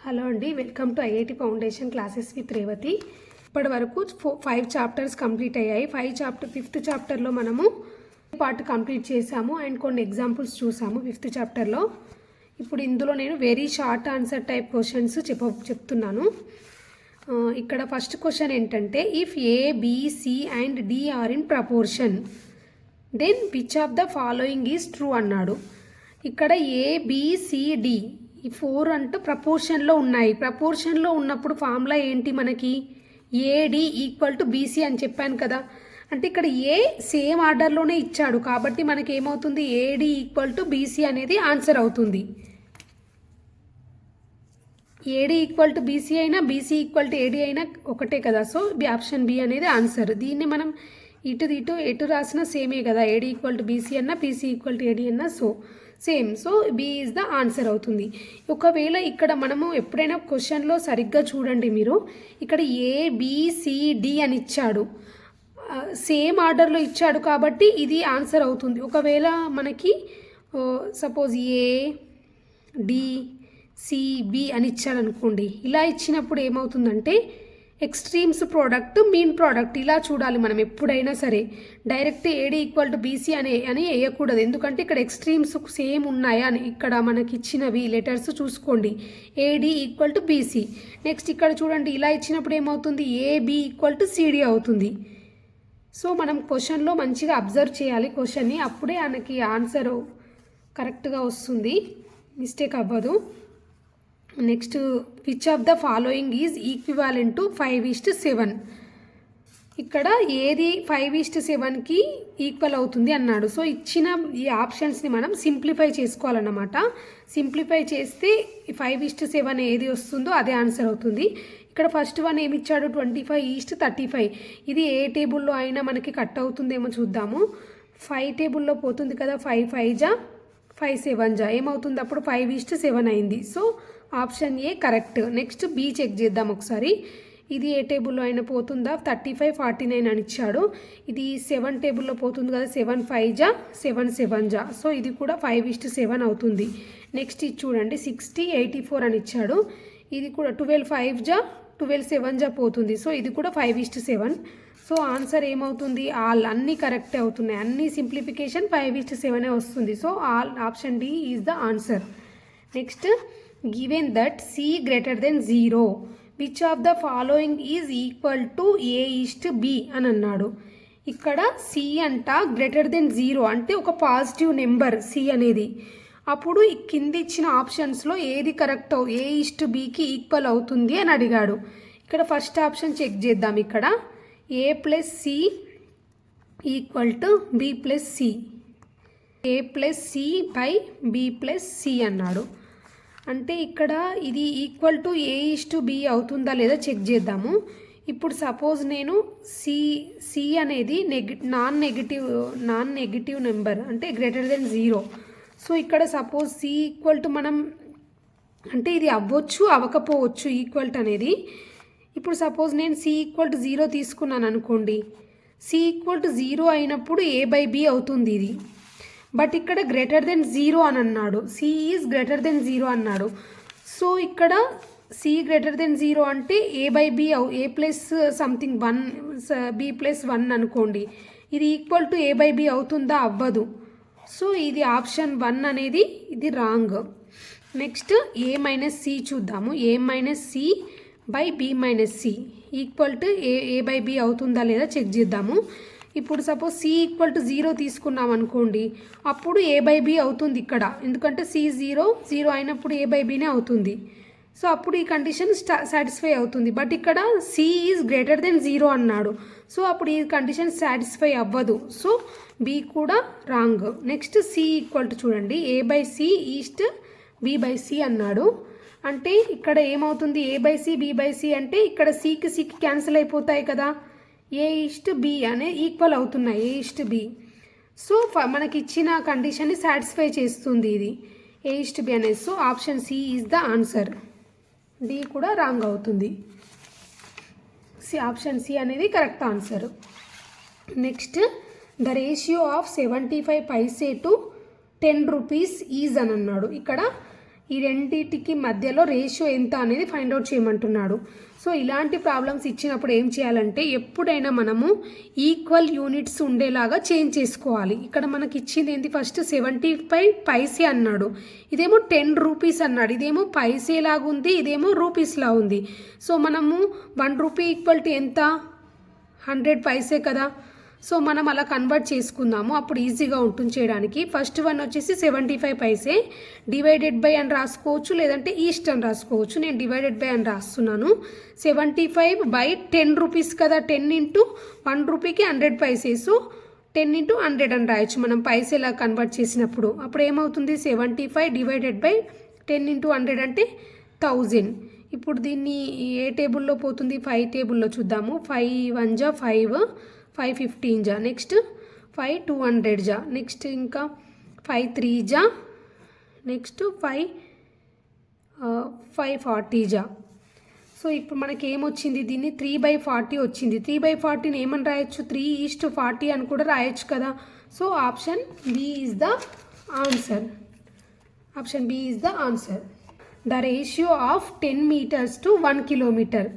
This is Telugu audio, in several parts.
హలో అండి, welcome to IIT foundation classes with Revathi. ఇప్పటి వరకు 5 చాప్టర్స్ కంప్లీట్ అయ్యాయి. 5th చాప్టర్లో మనము పార్ట్ కంప్లీట్ చేసాము అండ్ కొన్ని ఎగ్జాంపుల్స్ చూసాము 5th చాప్టర్లో. ఇప్పుడు ఇందులో నేను very short answer type questions చెప్తున్నాను. ఇక్కడ ఫస్ట్ క్వశ్చన్ ఏంటంటే, if A B C and D are in proportion then which of the following is true అన్నాడు. ఇక్కడ ఏ బి సి డి ఈ 4 అంటే ప్రపోర్షన్లో ఉన్నాయి. ప్రపోర్షన్లో ఉన్నప్పుడు ఫార్ములా ఏంటి, మనకి ఏడి ఈక్వల్ టు బీసీ అని చెప్పాను కదా. అంటే ఇక్కడ ఏ సేమ్ ఆర్డర్లోనే ఇచ్చాడు కాబట్టి మనకి ఏమవుతుంది, ఏడి ఈక్వల్ టు బీసీ అనేది ఆన్సర్ అవుతుంది. ఏడి ఈక్వల్ టు బీసీ అయినా బీసీ ఈక్వల్ టు ఏడి అయినా ఒకటే కదా. సో ఆప్షన్ బి అనేది ఆన్సర్. దీన్ని మనం ఎటు రాసినా సేమే కదా. ఏడి ఈక్వల్ టు బీసీ అన్నా బీసీ ఈక్వల్ టు ఏడి అన్నా same. So B is the answer అవుతుంది. ఒకవేళ ఇక్కడ మనము ఎప్పుడైనా క్వశ్చన్లో సరిగ్గా చూడండి మీరు, ఇక్కడ ఏబిసిడి అని ఇచ్చాడు, సేమ్ ఆర్డర్లో ఇచ్చాడు కాబట్టి ఇది ఆన్సర్ అవుతుంది. ఒకవేళ మనకి suppose A D C B అని ఇచ్చాడు అనుకోండి, ఇలా ఇచ్చినప్పుడు ఏమవుతుందంటే ఎక్స్ట్రీమ్స్ ప్రోడక్ట్ మీన్ ప్రోడక్ట్ ఇలా చూడాలి మనం ఎప్పుడైనా సరే. Direct AD equal to BC అని వేయకూడదు, ఎందుకంటే ఇక్కడ ఎక్స్ట్రీమ్స్ సేమ్ ఉన్నాయా అని ఇక్కడ మనకి ఇచ్చినవి లెటర్స్ చూసుకోండి. AD equal to BC. Next ఇక్కడ చూడండి, ఇలా ఇచ్చినప్పుడు ఏమవుతుంది, ఏబి ఈక్వల్ టు సిడి అవుతుంది. సో మనం క్వశ్చన్లో మంచిగా అబ్జర్వ్ చేయాలి క్వశ్చన్ని, అప్పుడే మనకి ఆన్సర్ కరెక్ట్గా వస్తుంది, మిస్టేక్ అవ్వదు. Next, which of the following is equivalent to 5:7. ఇక్కడ ఏది 5:7కి ఈక్వల్ అవుతుంది అన్నాడు. సో ఇచ్చిన ఈ ఆప్షన్స్ని మనం సింప్లిఫై చేసుకోవాలన్నమాట. సింప్లిఫై చేస్తే 5:7 ఏది వస్తుందో అదే ఆన్సర్ అవుతుంది. ఇక్కడ ఫస్ట్ వన్ ఏమి ఇచ్చాడు, 25:35. ఇది ఏ టేబుల్లో అయినా మనకి కట్ అవుతుందేమో చూద్దాము. 5 టేబుల్లో పోతుంది కదా, 5 5 జా 5 7 జా ఏమవుతుంది, అప్పుడు 5:7 అయింది. So option A correct. Next B check చేద్దాం ఒకసారి. ఇది ఏ టేబుల్లో అయినా పోతుందా, 35 49 అని ఇచ్చాడు. ఇది 7 టేబుల్లో పోతుంది కదా, 7 5 జా 7 7 జా. సో ఇది కూడా 5:7 అవుతుంది. నెక్స్ట్ ఇది చూడండి, 60 84 అని ఇచ్చాడు. ఇది కూడా 12 5 జా 12 7 జా పోతుంది. సో ఇది కూడా 5:7. సో ఆన్సర్ ఏమవుతుంది, అన్నీ కరెక్టే అవుతున్నాయి. అన్ని సింప్లిఫికేషన్ 5:7 వస్తుంది. So option D is the answer. Next, given that c greater than 0 which of the following is equal to a:b అని అన్నాడు. ఇక్కడ c అంట గ్రేటర్ దెన్ 0 అంటే ఒక పాజిటివ్ నెంబర్ c అనేది. అప్పుడు కింద ఇచ్చిన ఆప్షన్స్లో ఏది కరెక్ట్ a:bకి ఈక్వల్ అవుతుంది అని అడిగాడు. ఇక్కడ ఫస్ట్ ఆప్షన్ చెక్ చేద్దాం. ఇక్కడ a+c equal to b+c, a+c/b+c అన్నాడు. అంటే ఇక్కడ ఇది ఈక్వల్ టు a:b అవుతుందా లేదా చెక్ చేద్దాము. ఇప్పుడు సపోజ్ నేను సి అనేది నాన్ నెగిటివ్ నెంబర్ అంటే గ్రేటర్ దెన్ 0. సో ఇక్కడ సపోజ్ సి ఈక్వల్ టు మనం అంటే ఇది అవ్వచ్చు అవ్వకపోవచ్చు ఈక్వల్ టు అనేది. ఇప్పుడు సపోజ్ నేను సి ఈక్వల్ టు 0 తీసుకున్నాను అనుకోండి, సి ఈక్వల్ టు 0 అయినప్పుడు a/b అవుతుంది ఇది. బట్ ఇక్కడ గ్రేటర్ దెన్ 0 అని అన్నాడు, సి ఈజ్ గ్రేటర్ దెన్ 0 అన్నాడు. సో ఇక్కడ సి గ్రేటర్ దెన్ 0 అంటే a/b a+1 b+1 అనుకోండి, ఇది ఈక్వల్ టు a/b అవుతుందా, అవ్వదు. సో ఇది ఆప్షన్ 1 అనేది ఇది రాంగ్. నెక్స్ట్ a-c చూద్దాము. a-c/b-c ఈక్వల్ టు a/b అవుతుందా లేదా చెక్ చేద్దాము. ఇప్పుడు సపోజ్ సి ఈక్వల్ టు 0 తీసుకున్నాం అనుకోండి, అప్పుడు a/b అవుతుంది ఇక్కడ, ఎందుకంటే సి 0 అయినప్పుడు a/bనే అవుతుంది. సో అప్పుడు ఈ కండిషన్ సాటిస్ఫై అవుతుంది. బట్ ఇక్కడ సి ఈజ్ గ్రేటర్ దెన్ 0 అన్నాడు. సో అప్పుడు ఈ కండిషన్ సాటిస్ఫై అవ్వదు. సో బి కూడా wrong. Next C equal to చూడండి, a/c ఈస్ట్ b/c అన్నాడు. అంటే ఇక్కడ ఏమవుతుంది, a/c b/c అంటే ఇక్కడ సికి క్యాన్సిల్ అయిపోతాయి కదా, a:b అనే ఈక్వల్ అవుతున్నాయి, a:b. సో మనకి ఇచ్చిన కండిషన్ని సాటిస్ఫై చేస్తుంది ఇది a:b అనేది. So option C is the answer. D కూడా రాంగ్ అవుతుంది. ఆప్షన్ సి అనేది correct answer. Next, the ratio of 75 paise to 10 rupees is అని అన్నాడు. ఇక్కడ ఈ రెండింటికి మధ్యలో రేషియో ఎంత అనేది ఫైండ్ అవుట్ చేయమంటున్నాడు. సో ఇలాంటి ప్రాబ్లమ్స్ ఇచ్చినప్పుడు ఏం చేయాలంటే ఎప్పుడైనా మనము ఈక్వల్ యూనిట్స్ ఉండేలాగా చేంజ్ చేసుకోవాలి. ఇక్కడ మనకి ఇచ్చింది ఏంటి, ఫస్ట్ 75 పైసే అన్నాడు, ఇదేమో 10 రూపీస్ అన్నాడు, ఇదేమో పైసే లాగా ఉంది, ఇదేమో రూపీస్ లా ఉంది. సో మనము 1 రూపీ ఈక్వల్ టు ఎంత, 100 పైసే కదా. సో మనం అలా కన్వర్ట్ చేసుకుందాము, అప్పుడు ఈజీగా ఉంటుంది చేయడానికి. ఫస్ట్ వన్ వచ్చేసి 75 పైసే, డివైడెడ్ బై అని రాసుకోవచ్చు, లేదంటే ఈస్ట్ అని రాసుకోవచ్చు. నేను డివైడెడ్ బై అని రాస్తున్నాను. 75 బై 10 రూపీస్ కదా, 10 ఇంటూ 1 రూపీకి 100 పైసే. సో 10 ఇంటూ 100 అని రాయొచ్చు మనం పైసేలా కన్వర్ట్ చేసినప్పుడు. అప్పుడు ఏమవుతుంది, 75 డివైడెడ్ బై 10 ఇంటూ 100 అంటే 1000. ఇప్పుడు దీన్ని ఏ టేబుల్లో పోతుంది, 5 టేబుల్లో చూద్దాము. 5 1 జా 5, 5 15 జా, నెక్స్ట్ 5 200 జా, నెక్స్ట్ ఇంకా 5 3 జా, నెక్స్ట్ 5 40 జా. సో ఇప్పుడు మనకి ఏమొచ్చింది, దీన్ని 3/40 వచ్చింది. 3/40ని ఏమని రాయొచ్చు, 3:40 అని కూడా రాయొచ్చు కదా. So option B is the answer. Option B is the answer. The ratio of 10 meters to 1 kilometer.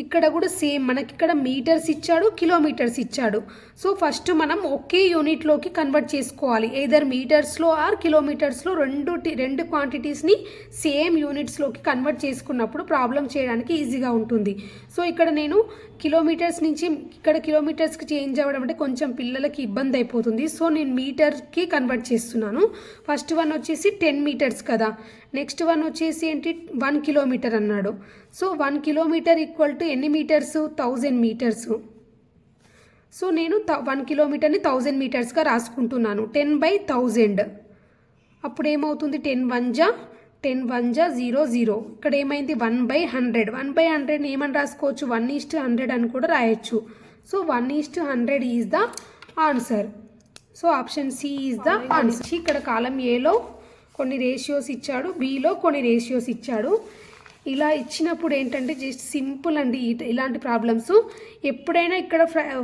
ఇక్కడ కూడా సేమ్, మనకి ఇక్కడ మీటర్స్ ఇచ్చాడు, కిలోమీటర్స్ ఇచ్చాడు. సో ఫస్ట్ మనం ఒకే యూనిట్లోకి కన్వర్ట్ చేసుకోవాలి, ఎయిదర్ మీటర్స్లో ఆర్ కిలోమీటర్స్లో. రెండు క్వాంటిటీస్ని సేమ్ యూనిట్స్లోకి కన్వర్ట్ చేసుకున్నప్పుడు ప్రాబ్లం చేయడానికి ఈజీగా ఉంటుంది. సో ఇక్కడ నేను కిలోమీటర్స్ నుంచి ఇక్కడ కిలోమీటర్స్కి చేంజ్ అవ్వడం అంటే కొంచెం పిల్లలకి ఇబ్బంది అయిపోతుంది. సో నేను మీటర్కి కన్వర్ట్ చేస్తున్నాను. ఫస్ట్ వన్ వచ్చేసి 10 meters కదా, నెక్స్ట్ వన్ వచ్చేసి ఏంటి 1 kilometer అన్నాడు. సో 1 kilometer ఈక్వల్ టు ఎన్ని మీటర్స్, 1000 meters. సో నేను 1 kilometerని 1000 metersగా రాసుకుంటున్నాను. 10/1000 అప్పుడు ఏమవుతుంది, 10 1 జా 0 0. ఇక్కడ ఏమైంది 1/100. 1/100ని ఏమని రాసుకోవచ్చు, 1:100 అని కూడా రాయొచ్చు. So 1:100 is the answer. So option C is the answer. ఇక్కడ కాలం ఏలో కొన్ని రేషియోస్ ఇచ్చాడు, బిలో కొన్ని రేషియోస్ ఇచ్చాడు. ఇలా ఇచ్చినప్పుడు ఏంటంటే జస్ట్ సింపుల్ అండి ఇలాంటి ప్రాబ్లమ్స్. ఎప్పుడైనా ఇక్కడ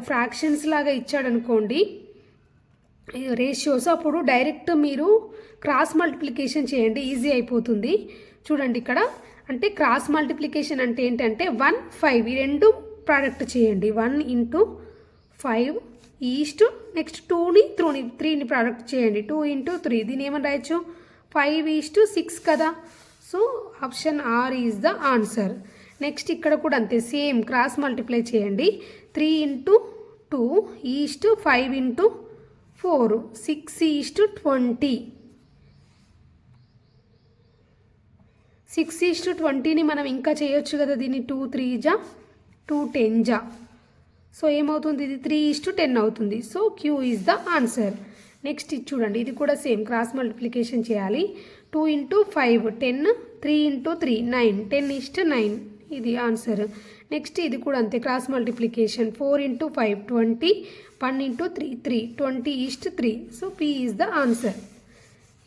ఫ్రాక్షన్స్ లాగా ఇచ్చాడు అనుకోండి రేషియోస్, అప్పుడు డైరెక్ట్ మీరు క్రాస్ మల్టిప్లికేషన్ చేయండి, ఈజీ అయిపోతుంది. చూడండి ఇక్కడ అంటే క్రాస్ మల్టిప్లికేషన్ అంటే ఏంటంటే 1 5 ఈ రెండు ప్రోడక్ట్ చేయండి. 1 × 5 ఈస్ట్ నెక్స్ట్ 2ని 3ని ప్రోడక్ట్ చేయండి. 2 × 3 దీని ఏమని రాయొచ్చు, 5:6 కదా. So option R is the answer. Next ఇక్కడ కూడా అంతే, సేమ్ క్రాస్ మల్టిప్లై చేయండి. 3 × 2 ఈస్ట్ 5 × 4 6:20. 6:20ని మనం ఇంకా చేయొచ్చు కదా, దీన్ని 2 3 జా 2 10 జా. సో ఏమవుతుంది, ఇది 3:10 అవుతుంది. So Q is the answer. Next ఇది చూడండి, ఇది కూడా సేమ్ క్రాస్ మల్టిప్లికేషన్ చేయాలి. 2 × 5 10, 3 × 3 9, 10:9 ఇది ఆన్సర్. నెక్స్ట్ ఇది కూడా అంతే cross multiplication. 4 × 5 20, 1 × 3 3, 20:3. So P is the answer.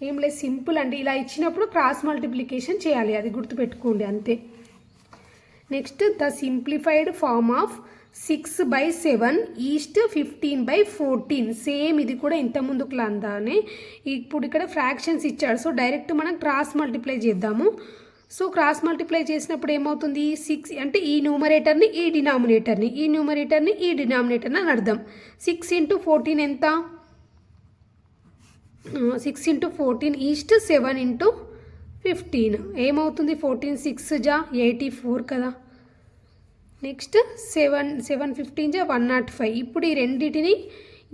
ఏం లేదు, సింపుల్ అండి. ఇలా ఇచ్చినప్పుడు క్రాస్ మల్టిప్లికేషన్ చేయాలి, అది గుర్తుపెట్టుకోండి అంతే. Next the simplified form of 6/7 is to 15/14. Same ఇది కూడా ఇంతకుముందు లాగానే ఇప్పుడు ఇక్కడ ఫ్రాక్షన్స్ ఇచ్చాడు. సో డైరెక్ట్ మనం క్రాస్ మల్టిప్లై చేద్దాము. సో క్రాస్ మల్టిప్లై చేసినప్పుడు ఏమవుతుంది, 6 అంటే ఈ న్యూమరేటర్ని ఈ డినామినేటర్ని, ఈ న్యూమరేటర్ని ఈ డినామినేటర్ని అని అర్థం. 6 × 14 ఎంత, 6 × 14 ఈస్ట్ 7 × 15 ఏమవుతుంది, 14 6 జా 84 కదా. నెక్స్ట్ 7 15 జా 105. ఇప్పుడు ఈ రెండింటిని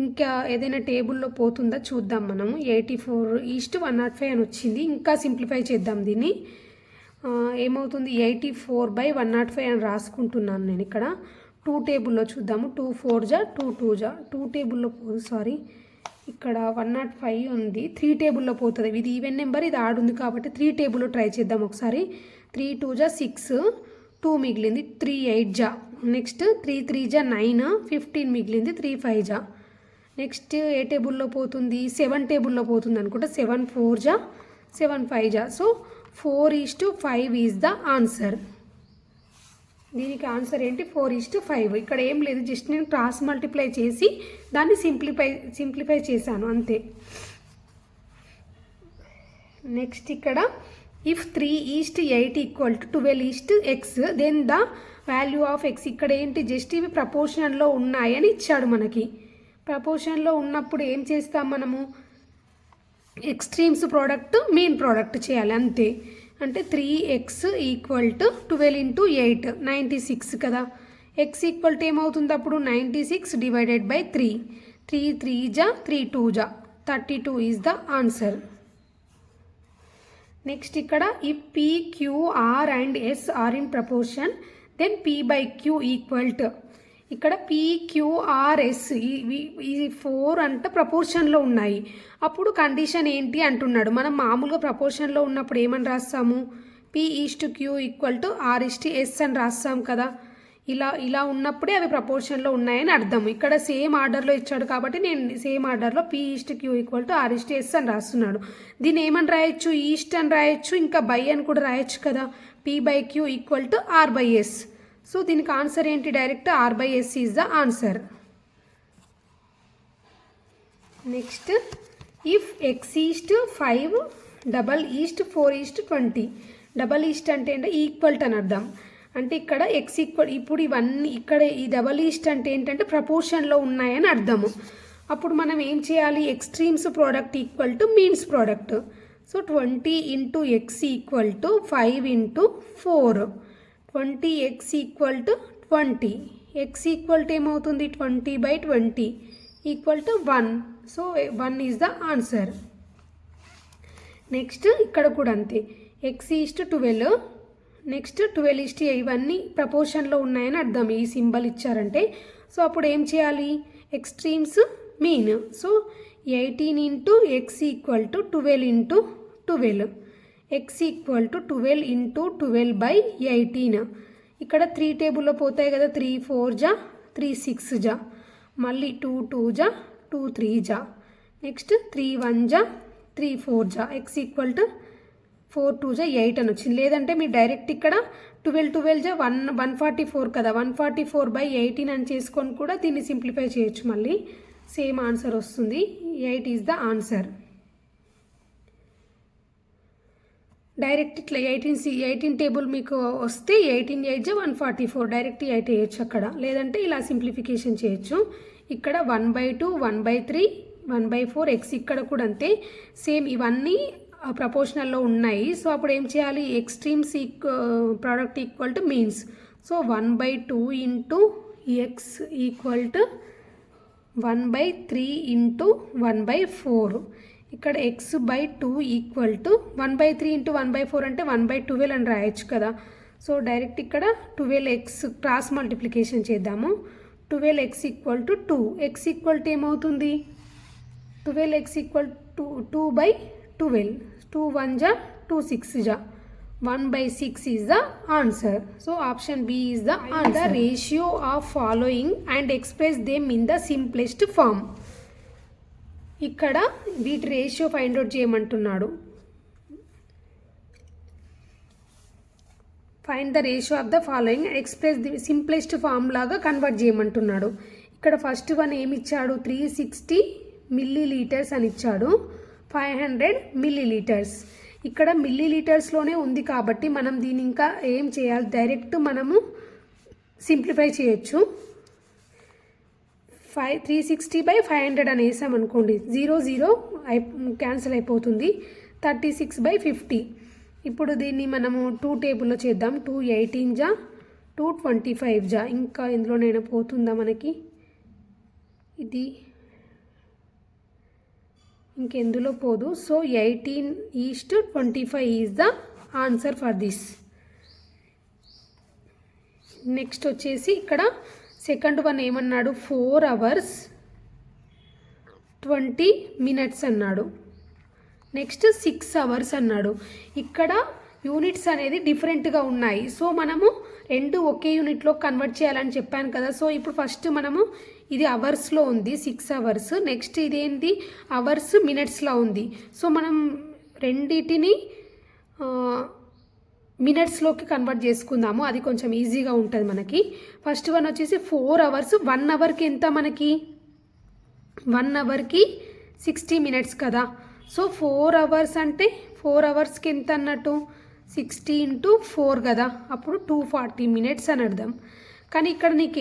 ఇంకా ఏదైనా టేబుల్లో పోతుందా చూద్దాం మనము. 84 ఈస్ట్ 105 అని వచ్చింది. ఇంకా సింప్లిఫై చేద్దాం దీన్ని. ఏమవుతుంది, 84/105 అని రాసుకుంటున్నాను నేను ఇక్కడ. 2 టేబుల్లో చూద్దాము. 2 4 జా 2 2 జా 2 టేబుల్లో పోదు, సారీ ఇక్కడ 105 ఉంది. 3 టేబుల్లో పోతుంది. ఇది ఈవెన్ నెంబర్, ఇది ఆడుంది కాబట్టి 3 టేబుల్లో ట్రై చేద్దాం ఒకసారి. 3 2 జా 6, 2 మిగిలింది. 3 8 జా, నెక్స్ట్ 3 3 జా 9, 15 మిగిలింది. 3 5 జా. నెక్స్ట్ ఏ టేబుల్లో పోతుంది, 7 టేబుల్లో పోతుంది అనుకుంటా. 7 4 జా 7 5 జా. So 4:5 is the answer. దీనికి ఆన్సర్ ఏంటి, 4:5. ఇక్కడ ఏం లేదు, జస్ట్ నేను క్రాస్ మల్టిప్లై చేసి దాన్ని సింప్లిఫై చేశాను అంతే. నెక్స్ట్ ఇక్కడ if 3:8 equal to 12:x then the value of x. ఇక్కడ ఏంటి, జస్ట్ ఇవి ప్రపోర్షన్లో ఉన్నాయని ఇచ్చాడు మనకి. ప్రపోర్షన్లో ఉన్నప్పుడు ఏం చేస్తాం మనము, ఎక్స్ట్రీమ్స్ ప్రోడక్ట్ మీన్ ప్రోడక్ట్ చేయాలి అంతే. అంటే 3x ఈక్వల్ టు 12 × 8 96 కదా. x ఈక్వల్ టు ఏమవుతుంది అప్పుడు 96 డివైడెడ్ బై 3. 3 3 జా 3 2 జా 32 ఈజ్ ద ఆన్సర్. నెక్స్ట్ ఇక్కడ if p, q, r and s are in proportion then p/q equal to. ఇక్కడ p, q, r, s ఈ 4 అంట ప్రపోర్షన్లో ఉన్నాయి. అప్పుడు కండిషన్ ఏంటి అంటున్నాడు. మనం మామూలుగా ప్రపోర్షన్లో ఉన్నప్పుడు ఏమని రాస్తాము, p/q ఈక్వల్ టు r/s అని రాస్తాం కదా. ఇలా ఉన్నప్పుడే అవి ప్రపోర్షన్లో ఉన్నాయని అర్థం. ఇక్కడ సేమ్ ఆర్డర్లో ఇచ్చాడు కాబట్టి నేను సేమ్ ఆర్డర్లో p/q ఈక్వల్ టు r/s అని రాస్తున్నాడు. దీన్ని ఏమని రాయొచ్చు, ఈస్ట్ అని రాయొచ్చు, ఇంకా బై అని కూడా రాయొచ్చు కదా. p/q equal to r/s. So దీనికి ఆన్సర్ ఏంటి, direct r/s is the answer. Next if x east 5 double east 4:20. Double east అంటే ఈక్వల్ అని అర్థం. అంటే ఇక్కడ x ఈక్వల్, ఇప్పుడు ఇవన్నీ ఇక్కడ ఈ డబల్ ఈస్ట్ అంటే ఏంటంటే ప్రపోర్షన్లో ఉన్నాయని అర్థము. అప్పుడు మనం ఏం చేయాలి, extremes product equal to means product. So 20 × x equal to 5 × 4. 20x equal to 20. x equal to ఏమవుతుంది 20/20 equal to 1. So 1 is the answer. Next ఇక్కడ కూడా అంతే, x ఈస్ట్ 12, నెక్స్ట్ 12:8 ఇవన్నీ ప్రపోర్షన్లో ఉన్నాయని అర్థం. ఈ సింబల్ ఇచ్చారంటే సో అప్పుడు ఏం చేయాలి, extremes mean. So 18 × x equal to 12 × 12. x equal to 12 × 12/18. ఇక్కడ 3 టేబుల్లో పోతాయి కదా, 3 4 జా 3 6 జా, మళ్ళీ 2 2 జా 2 3 జా, నెక్స్ట్ 3 1 జా 3 4 జా. x ఈక్వల్ టు 4 2 జా 8 అని వచ్చింది. లేదంటే మీరు డైరెక్ట్ ఇక్కడ 12 12 జా 144 కదా, 144/18 అని చేసుకొని కూడా దీన్ని సింప్లిఫై చేయొచ్చు. మళ్ళీ సేమ్ ఆన్సర్ వస్తుంది. 8 ఈజ్ ద ఆన్సర్. డైరెక్ట్ ఇట్లా 18 టేబుల్ మీకు వస్తే 18 8 జా 144 డైరెక్ట్ 8 వేయచ్చు అక్కడ. లేదంటే ఇలా సింప్లిఫికేషన్ చేయొచ్చు. ఇక్కడ 1/2 1/3 1/4 x ఇక్కడ కూడా అంతే సేమ్, ఇవన్నీ ప్రపోర్షనల్లో ఉన్నాయి. సో అప్పుడు ఏం చేయాలి, extremes product equal to means. So 1/2 × x equal to 1/3 × 1/4. ఇక్కడ x/2 ఈక్వల్ టు 1/3 × 1/4 అంటే 1/12 అని రాయొచ్చు కదా. సో డైరెక్ట్ ఇక్కడ 12x క్రాస్ మల్టిప్లికేషన్ చేద్దాము. 12x equal to 2. x equal to ఏమవుతుంది, 12x ఈక్వల్ టు 2/12. 2 1 జా 2 6 జా 1/6 is the answer. So option B is the answer. Ratio of following and express them in the simplest form. ఇక్కడ వీటి రేషియో ఫైండ్ అవుట్ చేయమంటున్నాడు. Find the ratio of the following express the simplest form లాగా కన్వర్ట్ చేయమంటున్నాడు. ఇక్కడ ఫస్ట్ వన్ ఏమి ఇచ్చాడు, 360 మిల్లీలీటర్స్ అని ఇచ్చాడు, 500 మిల్లీలీటర్స్. ఇక్కడ మిల్లీలీటర్స్లోనే ఉంది కాబట్టి మనం దీన్ని ఇంకా ఏం చేయాలి, డైరెక్ట్ మనము సింప్లిఫై చేయొచ్చు. 360/500 అని వేసాం అనుకోండి, 0 0 క్యాన్సిల్ అయిపోతుంది. 36/50. ఇప్పుడు దీన్ని మనము 2 టేబుల్లో చేద్దాం. 2 18 జా 2 25 జా, ఇంకా ఇందులోనైనా పోతుందా మనకి, ఇది ఇంకెందులో పోదు. So 18:25 is the answer for this. Next వచ్చేసి ఇక్కడ సెకండ్ వన్ ఏమన్నాడు, 4 hours 20 minutes అన్నాడు. నెక్స్ట్ 6 hours అన్నాడు. ఇక్కడ యూనిట్స్ అనేది డిఫరెంట్గా ఉన్నాయి. సో మనము రెండు ఒకే యూనిట్లో కన్వర్ట్ చేయాలని చెప్పాను కదా. సో ఇప్పుడు ఫస్ట్ మనము ఇది అవర్స్లో ఉంది 6 hours, నెక్స్ట్ ఇదేంటి అవర్స్ మినిట్స్లో ఉంది. సో మనం రెండిటిని మినిట్స్లోకి కన్వర్ట్ చేసుకుందాము, అది కొంచెం ఈజీగా ఉంటుంది మనకి. ఫస్ట్ వన్ వచ్చేసి 4 hours. 1 hourకి ఎంత మనకి, 1 hourకి 60 minutes కదా. సో 4 hours అంటే 4 అవర్స్కి ఎంత అన్నట్టు 60 × 4 కదా, అప్పుడు 240 మినిట్స్ అని అర్థం. కానీ ఇక్కడ నీకు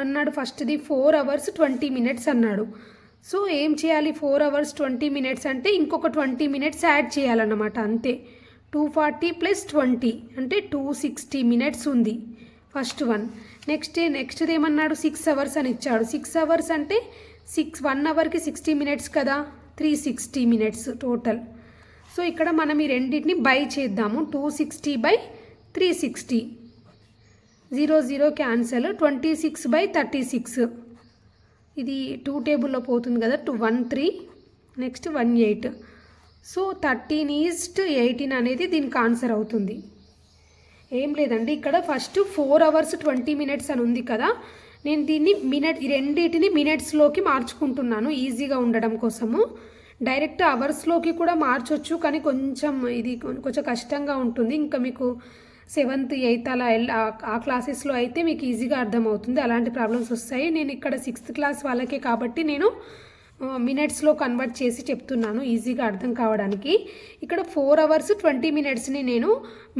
అన్నాడు ఫస్ట్ది 4 అవర్స్ 20 మినిట్స్ అన్నాడు. సో ఏం చేయాలి, 4 అవర్స్ 20 మినిట్స్ అంటే ఇంకొక 20 మినిట్స్ యాడ్ చేయాలన్నమాట, అంతే. 240 + 20 అంటే 260 మినిట్స్ ఉంది ఫస్ట్ వన్. నెక్స్ట్ది ఏమన్నాడు 6 అవర్స్ అని ఇచ్చాడు. 6 అవర్స్ అంటే 1 అవర్కి 60 మినిట్స్ కదా, 360 మినిట్స్ టోటల్. సో ఇక్కడ మనం ఈ రెండింటిని బై చేద్దాము. 260/360, 0 0 క్యాన్సల్. 26/36, ఇది 2 టేబుల్లో పోతుంది కదా, 13, నెక్స్ట్ 18. సో 13:18 అనేది దీనికి ఆన్సర్ అవుతుంది. ఏం లేదండి, ఇక్కడ ఫస్ట్ 4 అవర్స్ 20 మినిట్స్ అని ఉంది కదా, నేను దీన్ని ఈ రెండింటిని మినిట్స్లోకి మార్చుకుంటున్నాను ఈజీగా ఉండడం కోసము. డైరెక్ట్ అవర్స్లోకి కూడా మార్చొచ్చు, కానీ ఇది కొంచెం కష్టంగా ఉంటుంది. ఇంకా మీకు 7th 8th అలా ఆ క్లాసెస్లో అయితే మీకు ఈజీగా అర్థమవుతుంది, అలాంటి ప్రాబ్లమ్స్ వస్తాయి. నేను ఇక్కడ 6th క్లాస్ వాళ్ళకే కాబట్టి నేను మినిట్స్లో కన్వర్ట్ చేసి చెప్తున్నాను ఈజీగా అర్థం కావడానికి. ఇక్కడ 4 అవర్స్ 20 మినిట్స్ని నేను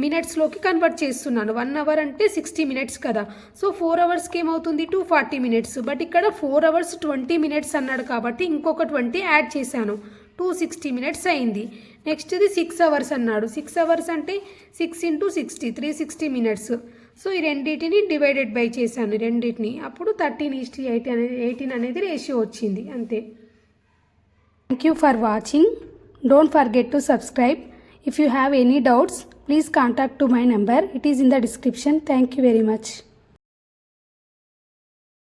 మినిట్స్లోకి కన్వర్ట్ చేస్తున్నాను. 1 అవర్ అంటే 60 మినిట్స్ కదా, సో 4 అవర్స్కి ఏమవుతుంది 240 మినిట్స్. బట్ ఇక్కడ 4 అవర్స్ 20 మినిట్స్ అన్నాడు కాబట్టి ఇంకొక 20 యాడ్ చేశాను, 260 మినిట్స్ అయింది. నెక్స్ట్ది 6 అవర్స్ అన్నాడు. 6 అవర్స్ అంటే 6 × 60, 360 మినిట్స్. సో ఈ రెండింటిని డివైడెడ్ బై చేశాను రెండింటిని, అప్పుడు 13:18 అనేది రేషియో వచ్చింది, అంతే. Thank you for watching. Don't forget to subscribe. If you have any doubts, please contact to my number. It is in the description. Thank you very much.